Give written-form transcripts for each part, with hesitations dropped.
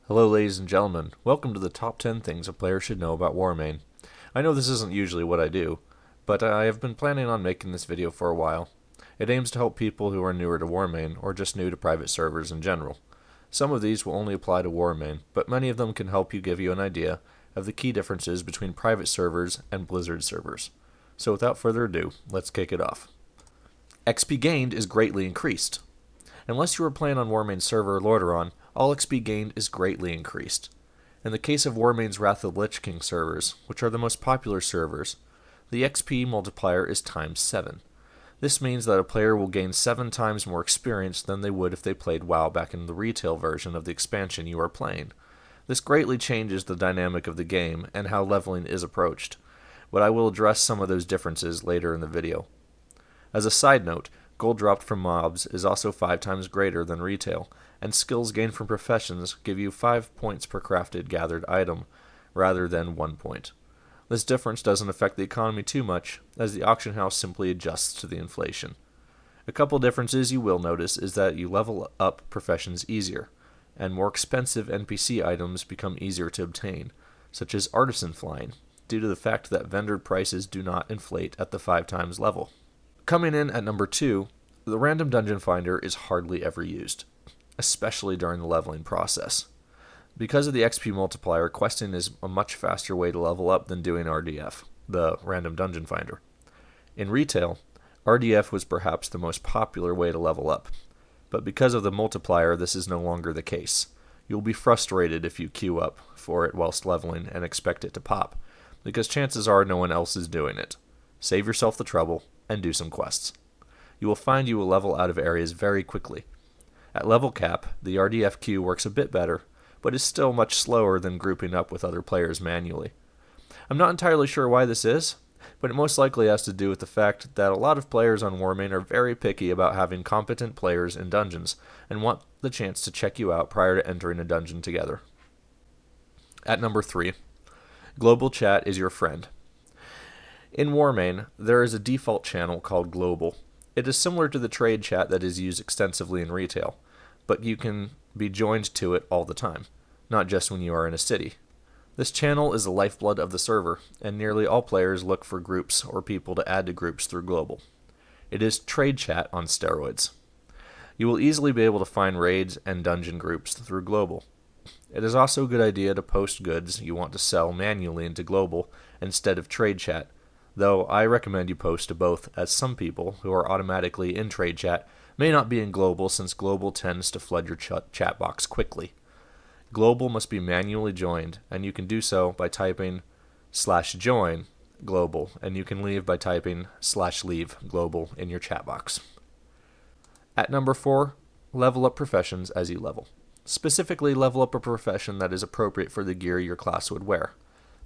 Hello ladies and gentlemen, welcome to the top 10 things a player should know about Warmane. I know this isn't usually what I do, but I have been planning on making this video for a while. It aims to help people who are newer to Warmane or just new to private servers in general. Some of these will only apply to Warmane, but many of them can help you give you an idea of the key differences between private servers and Blizzard servers. So without further ado, let's kick it off. XP gained is greatly increased. Unless you are playing on Warmane's server Lordaeron, all XP gained is greatly increased. In the case of Warmane's Wrath of the Lich King servers, which are the most popular servers, the XP multiplier is times 7. This means that a player will gain 7 times more experience than they would if they played WoW back in the retail version of the expansion you are playing. This greatly changes the dynamic of the game and how leveling is approached, but I will address some of those differences later in the video. As a side note, gold dropped from mobs is also 5 times greater than retail, and skills gained from professions give you 5 points per crafted gathered item, rather than 1 point. This difference doesn't affect the economy too much, as the auction house simply adjusts to the inflation. A couple differences you will notice is that you level up professions easier, and more expensive NPC items become easier to obtain, such as artisan flying, due to the fact that vendor prices do not inflate at the 5 times level. Coming in at number 2, the random dungeon finder is hardly ever used, especially during the leveling process. Because of the XP multiplier, questing is a much faster way to level up than doing RDF, the random dungeon finder. In retail, RDF was perhaps the most popular way to level up, but because of the multiplier, this is no longer the case. You'll be frustrated if you queue up for it whilst leveling and expect it to pop, because chances are no one else is doing it. Save yourself the trouble and do some quests. You will find you will level out of areas very quickly. At level cap, the RDF queue works a bit better, but is still much slower than grouping up with other players manually. I'm not entirely sure why this is, but it most likely has to do with the fact that a lot of players on Warmane are very picky about having competent players in dungeons, and want the chance to check you out prior to entering a dungeon together. At number 3, global chat is your friend. In Warmane, there is a default channel called Global. It is similar to the trade chat that is used extensively in retail, but you can be joined to it all the time, not just when you are in a city. This channel is the lifeblood of the server, and nearly all players look for groups or people to add to groups through Global. It is trade chat on steroids. You will easily be able to find raids and dungeon groups through Global. It is also a good idea to post goods you want to sell manually into Global instead of trade chat, though I recommend you post to both, as some people who are automatically in trade chat may not be in Global, since Global tends to flood your chat box quickly. Global must be manually joined, and you can do so by typing /join global, and you can leave by typing /leave global in your chat box. At number 4, level up professions as you level. Specifically, level up a profession that is appropriate for the gear your class would wear.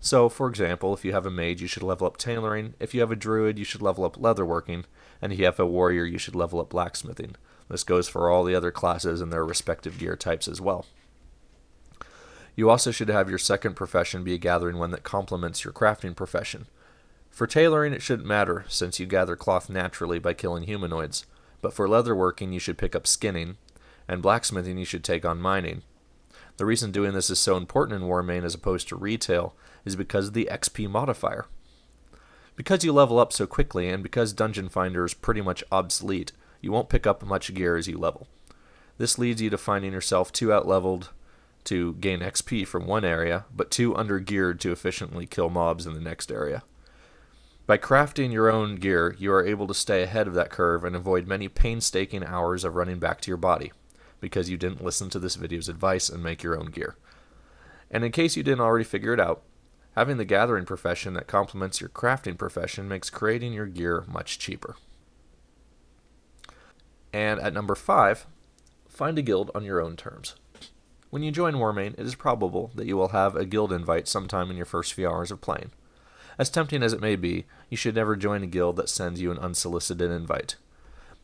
So, for example, if you have a mage, you should level up tailoring. If you have a druid, you should level up leatherworking. And if you have a warrior, you should level up blacksmithing. This goes for all the other classes and their respective gear types as well. You also should have your second profession be a gathering one that complements your crafting profession. For tailoring, it shouldn't matter, since you gather cloth naturally by killing humanoids. But for leatherworking, you should pick up skinning, and blacksmithing you should take on mining. The reason doing this is so important in Warmane as opposed to retail is because of the XP modifier. Because you level up so quickly, and because Dungeon Finder is pretty much obsolete, you won't pick up much gear as you level. This leads you to finding yourself too outleveled to gain XP from one area, but too undergeared to efficiently kill mobs in the next area. By crafting your own gear, you are able to stay ahead of that curve and avoid many painstaking hours of running back to your body, because you didn't listen to this video's advice and make your own gear. And in case you didn't already figure it out, having the gathering profession that complements your crafting profession makes creating your gear much cheaper. And at number 5, find a guild on your own terms. When you join Warmane, it is probable that you will have a guild invite sometime in your first few hours of playing. As tempting as it may be, you should never join a guild that sends you an unsolicited invite.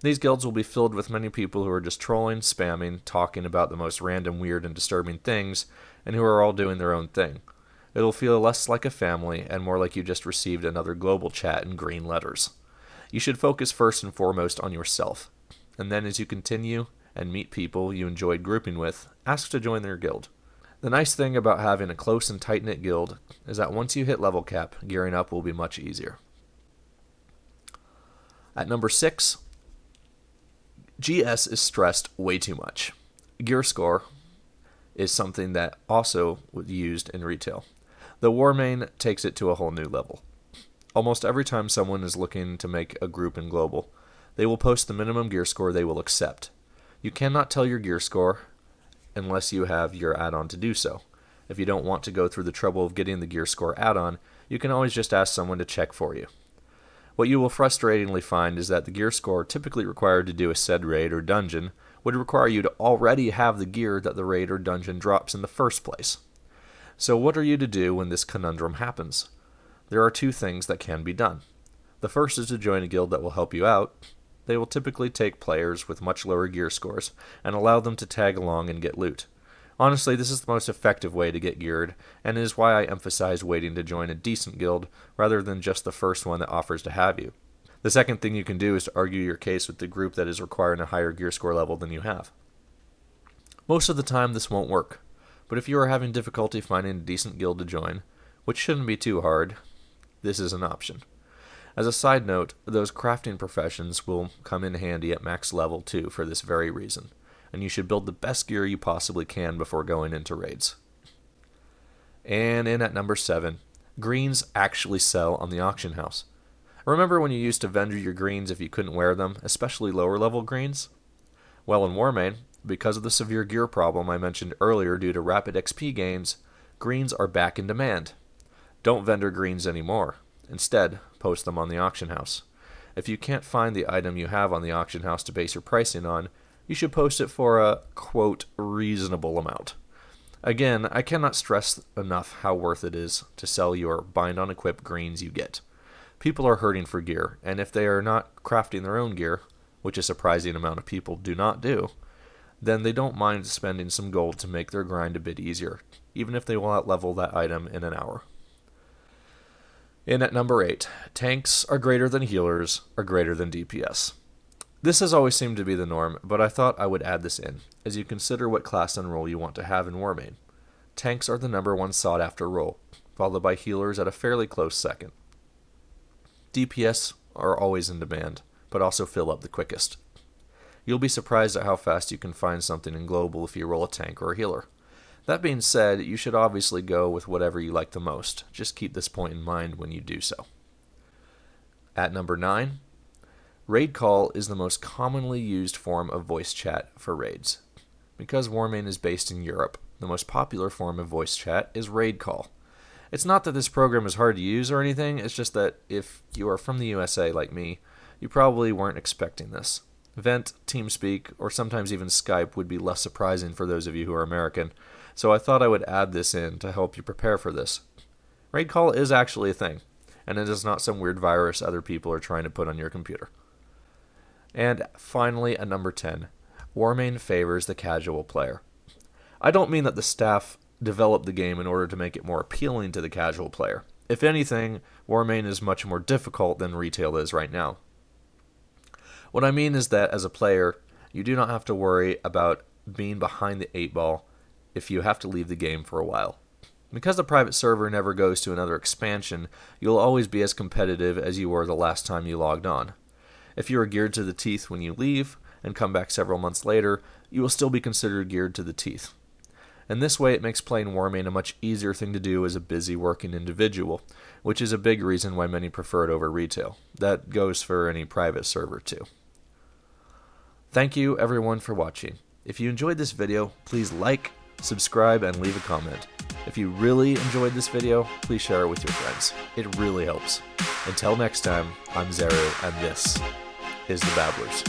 These guilds will be filled with many people who are just trolling, spamming, talking about the most random, weird, and disturbing things, and who are all doing their own thing. It'll feel less like a family and more like you just received another global chat in green letters. You should focus first and foremost on yourself, and then as you continue and meet people you enjoyed grouping with, ask to join their guild. The nice thing about having a close and tight-knit guild is that once you hit level cap, gearing up will be much easier. At number 6, GS is stressed way too much. Gear score is something that also was used in retail. The Warmane takes it to a whole new level. Almost every time someone is looking to make a group in global, they will post the minimum gear score they will accept. You cannot tell your gear score unless you have your add-on to do so. If you don't want to go through the trouble of getting the gear score add-on, you can always just ask someone to check for you. What you will frustratingly find is that the gear score typically required to do a said raid or dungeon would require you to already have the gear that the raid or dungeon drops in the first place. So what are you to do when this conundrum happens? There are 2 things that can be done. The first is to join a guild that will help you out. They will typically take players with much lower gear scores and allow them to tag along and get loot. Honestly, this is the most effective way to get geared, and it is why I emphasize waiting to join a decent guild rather than just the first one that offers to have you. The second thing you can do is to argue your case with the group that is requiring a higher gear score level than you have. Most of the time this won't work, but if you are having difficulty finding a decent guild to join, which shouldn't be too hard, this is an option. As a side note, those crafting professions will come in handy at max level 2 for this very reason, and you should build the best gear you possibly can before going into raids. And in at number 7, greens actually sell on the auction house. Remember when you used to vendor your greens if you couldn't wear them, especially lower level greens? Well, in Warmane, because of the severe gear problem I mentioned earlier due to rapid XP gains, greens are back in demand. Don't vendor greens anymore. Instead, post them on the auction house. If you can't find the item you have on the auction house to base your pricing on, you should post it for a, quote, reasonable amount. Again, I cannot stress enough how worth it is to sell your bind on equip greens you get. People are hurting for gear, and if they are not crafting their own gear, which a surprising amount of people do not do, then they don't mind spending some gold to make their grind a bit easier, even if they will outlevel that item in an hour. In at number 8, tanks are greater than healers are greater than DPS. This has always seemed to be the norm, but I thought I would add this in, as you consider what class and role you want to have in Warmane. Tanks are the number 1 sought after role, followed by healers at a fairly close second. DPS are always in demand, but also fill up the quickest. You'll be surprised at how fast you can find something in global if you roll a tank or a healer. That being said, you should obviously go with whatever you like the most. Just keep this point in mind when you do so. At number 9, Raidcall is the most commonly used form of voice chat for raids. Because Warmane is based in Europe, the most popular form of voice chat is Raidcall. It's not that this program is hard to use or anything, it's just that if you are from the USA like me, you probably weren't expecting this. Vent, TeamSpeak, or sometimes even Skype would be less surprising for those of you who are American, so I thought I would add this in to help you prepare for this. Raidcall is actually a thing, and it is not some weird virus other people are trying to put on your computer. And finally, at number 10, Warmane favors the casual player. I don't mean that the staff developed the game in order to make it more appealing to the casual player. If anything, Warmane is much more difficult than retail is right now. What I mean is that as a player, you do not have to worry about being behind the 8 ball if you have to leave the game for a while. Because the private server never goes to another expansion, you'll always be as competitive as you were the last time you logged on. If you are geared to the teeth when you leave and come back several months later, you will still be considered geared to the teeth. In this way, it makes playing Warmane a much easier thing to do as a busy working individual, which is a big reason why many prefer it over retail. That goes for any private server too. Thank you everyone for watching. If you enjoyed this video, please like, subscribe, and leave a comment. If you really enjoyed this video, please share it with your friends. It really helps. Until next time, I'm Zeru, and this is The Babblers.